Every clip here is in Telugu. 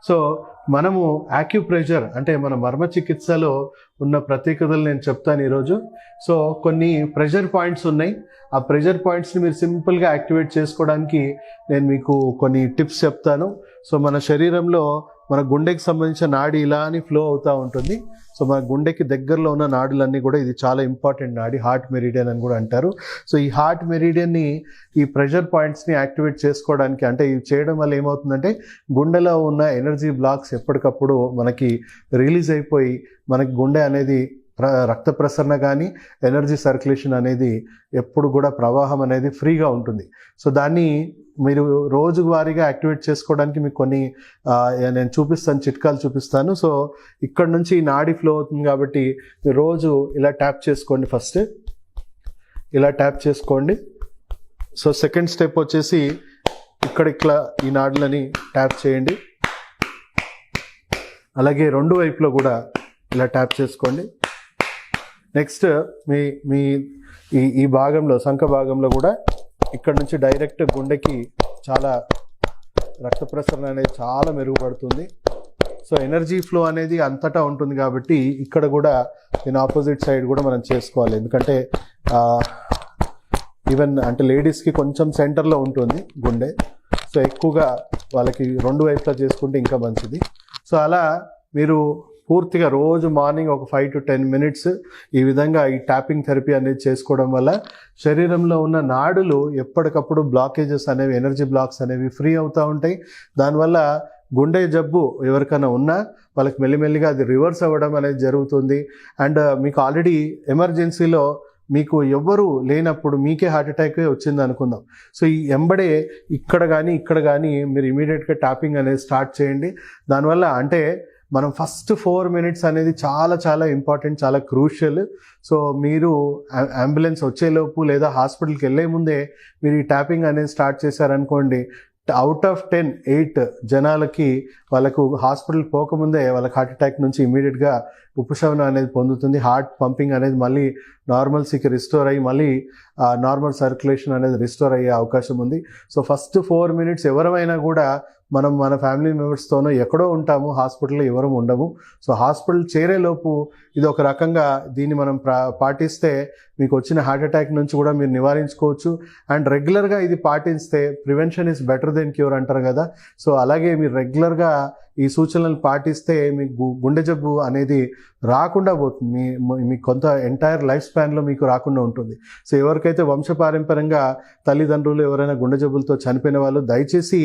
సో మనము యాక్యుప్రెషర్ అంటే మన మర్మ చికిత్సలో ఉన్న ప్రత్యేకతలు నేను చెప్తాను ఈరోజు. సో కొన్ని ప్రెషర్ పాయింట్స్ ఉన్నాయి. ఆ ప్రెషర్ పాయింట్స్ని మీరు సింపుల్గా యాక్టివేట్ చేసుకోవడానికి నేను మీకు కొన్ని టిప్స్ చెప్తాను. సో మన శరీరంలో మన గుండెకి సంబంధించిన నాడి ఇలా అని ఫ్లో అవుతూ ఉంటుంది. సో మన గుండెకి దగ్గరలో ఉన్న నాడులన్నీ కూడా ఇది చాలా ఇంపార్టెంట్ నాడి, హార్ట్ మెరిడియన్ అని కూడా అంటారు. సో ఈ హార్ట్ మెరిడియన్ని ఈ ప్రెషర్ పాయింట్స్ని యాక్టివేట్ చేసుకోవడానికి, అంటే ఇవి చేయడం వల్ల ఏమవుతుందంటే గుండెలో ఉన్న ఎనర్జీ బ్లాక్స్ ఎప్పటికప్పుడు మనకి రిలీజ్ అయిపోయి మనకి గుండె అనేది రక్త ప్రసరణ కానీ ఎనర్జీ సర్క్యులేషన్ అనేది ఎప్పుడు కూడా ప్రవాహం అనేది ఫ్రీగా ఉంటుంది. సో దాన్ని మీరు రోజువారీగా యాక్టివేట్ చేసుకోవడానికి మీకు కొన్ని నేను చూపిస్తాను, చిట్కాలు చూపిస్తాను. సో ఇక్కడ నుంచి నాడీ ఫ్లో అవుతుంది కాబట్టి మీరు రోజు ఇలా ట్యాప్ చేసుకోండి. ఫస్ట్ ఇలా ట్యాప్ చేసుకోండి. సో సెకండ్ స్టెప్ వచ్చేసి ఇట్లా ఈ నాడులని ట్యాప్ చేయండి. అలాగే రెండు వైపులో కూడా ఇలా ట్యాప్ చేసుకోండి. నెక్స్ట్ మీ ఈ భాగంలో, సంఖ భాగంలో కూడా ఇక్కడ నుంచి డైరెక్ట్ గుండెకి చాలా రక్త ప్రసరణ అనేది చాలా మెరుగుపడుతుంది. సో ఎనర్జీ ఫ్లో అనేది అంతటా ఉంటుంది కాబట్టి ఇక్కడ కూడా దీని ఆపోజిట్ సైడ్ కూడా మనం చేసుకోవాలి. ఎందుకంటే ఈవెన్ అంటే లేడీస్కి కొంచెం సెంటర్లో ఉంటుంది గుండె. సో ఎక్కువగా వాళ్ళకి రెండు వైపులా చేసుకుంటే ఇంకా మంచిది. సో అలా మీరు పూర్తిగా రోజు మార్నింగ్ ఒక 5 to 10 minutes ఈ విధంగా ఈ ట్యాపింగ్ థెరపీ అనేది చేసుకోవడం వల్ల శరీరంలో ఉన్న నాడులు ఎప్పటికప్పుడు బ్లాకేజెస్ అనేవి, ఎనర్జీ బ్లాక్స్ అనేవి ఫ్రీ అవుతూ ఉంటాయి. దానివల్ల గుండె జబ్బు ఎవరికైనా ఉన్నా వాళ్ళకి మెల్లిమెల్లిగా అది రివర్స్ అవ్వడం అనేది జరుగుతుంది. అండ్ మీకు ఆల్రెడీ ఎమర్జెన్సీలో మీకు ఎవ్వరూ లేనప్పుడు మీకే హార్ట్ అటాక్ వచ్చింది అనుకుందాం. సో ఈ ఎంబడే ఇక్కడ కానీ మీరు ఇమీడియట్గా ట్యాపింగ్ అనేది స్టార్ట్ చేయండి. దానివల్ల అంటే మనం ఫస్ట్ 4 minutes అనేది చాలా ఇంపార్టెంట్, చాలా క్రూషియల్. సో మీరు అంబులెన్స్ వచ్చేలోపు లేదా హాస్పిటల్కి వెళ్ళే ముందే మీరు ఈ ట్యాపింగ్ అనేది స్టార్ట్ చేశారనుకోండి, అవుట్ ఆఫ్ 10, 8 జనాలకి వాళ్ళకు హాస్పిటల్ పోకముందే వాళ్ళకి హార్ట్ అటాక్ నుంచి ఇమీడియట్గా ఉపశమనం అనేది పొందుతుంది. హార్ట్ పంపింగ్ అనేది మళ్ళీ నార్మల్సీకి రిస్టోర్ అయ్యి మళ్ళీ నార్మల్ సర్క్యులేషన్ అనేది రిస్టోర్ అయ్యే అవకాశం ఉంది. సో ఫస్ట్ 4 minutes ఎవరైనా కూడా మనం మన ఫ్యామిలీ మెంబర్స్తోనో ఎక్కడో ఉంటాము, హాస్పిటల్లో ఎవరు ఉండము. సో హాస్పిటల్ చేరేలోపు ఇది ఒక రకంగా దీన్ని మనం పాటిస్తే మీకు వచ్చిన హార్ట్ అటాక్ నుంచి కూడా మీరు నివారించుకోవచ్చు. అండ్ రెగ్యులర్గా ఇది పాటిస్తే prevention is better than cure అంటారు కదా. సో అలాగే మీరు రెగ్యులర్గా ఈ సూచనలు పాటిస్తే మీకు గుండె జబ్బు అనేది రాకుండా పోతుంది. మీ కొంత ఎంటైర్ లైఫ్ స్పాన్లో మీకు రాకుండా ఉంటుంది. సో ఎవరికైతే వంశపారంపర్యంగా తల్లిదండ్రులు ఎవరైనా గుండె జబ్బులతో చనిపోయిన వాళ్ళు దయచేసి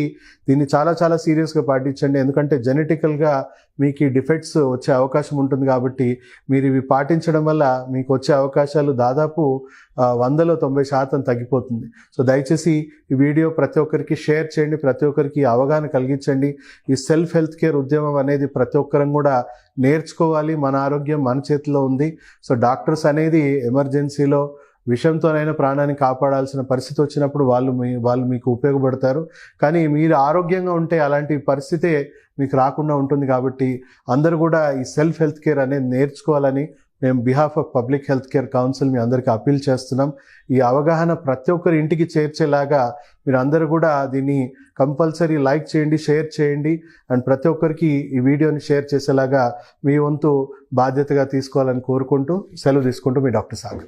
దీన్ని చాలా సీరియస్గా పాటించండి. ఎందుకంటే జెనెటికల్గా మీకు ఈ డిఫెక్ట్స్ వచ్చే అవకాశం ఉంటుంది కాబట్టి మీరు ఇవి పాటించడం వల్ల మీకు వచ్చే అవకాశాలు దాదాపు 100లో 90% తగ్గిపోతుంది. సో దయచేసి ఈ వీడియో ప్రతి ఒక్కరికి షేర్ చేయండి, ప్రతి ఒక్కరికి అవగాహన కలిగించండి. ఈ సెల్ఫ్ హెల్త్ కేర్ ఉద్యమం అనేది ప్రతి ఒక్కరం కూడా నేర్చుకోవాలి. మన ఆరోగ్యం మన చేతిలో ఉంది. సో డాక్టర్స్ అనేది ఎమర్జెన్సీలో విషంతోనైనా ప్రాణాన్ని కాపాడాల్సిన పరిస్థితి వచ్చినప్పుడు వాళ్ళు మీకు ఉపయోగపడతారు. కానీ మీరు ఆరోగ్యంగా ఉంటే అలాంటి పరిస్థితే మీకు రాకుండా ఉంటుంది. కాబట్టి అందరూ కూడా ఈ సెల్ఫ్ హెల్త్ కేర్ అనేది నేర్చుకోవాలని మేము behalf of public health care council మీ అందరికీ అపీల్ చేస్తున్నాం. ఈ అవగాహన ప్రతి ఒక్కరి ఇంటికి చేర్చేలాగా మీరు అందరూ కూడా దీన్ని కంపల్సరీ లైక్ చేయండి, షేర్ చేయండి. అండ్ ప్రతి ఒక్కరికి ఈ వీడియోని షేర్ చేసేలాగా మీ వంతు బాధ్యతగా తీసుకోవాలని కోరుకుంటూ సెలవు తీసుకుంటూ మీ డాక్టర్ సాగర్.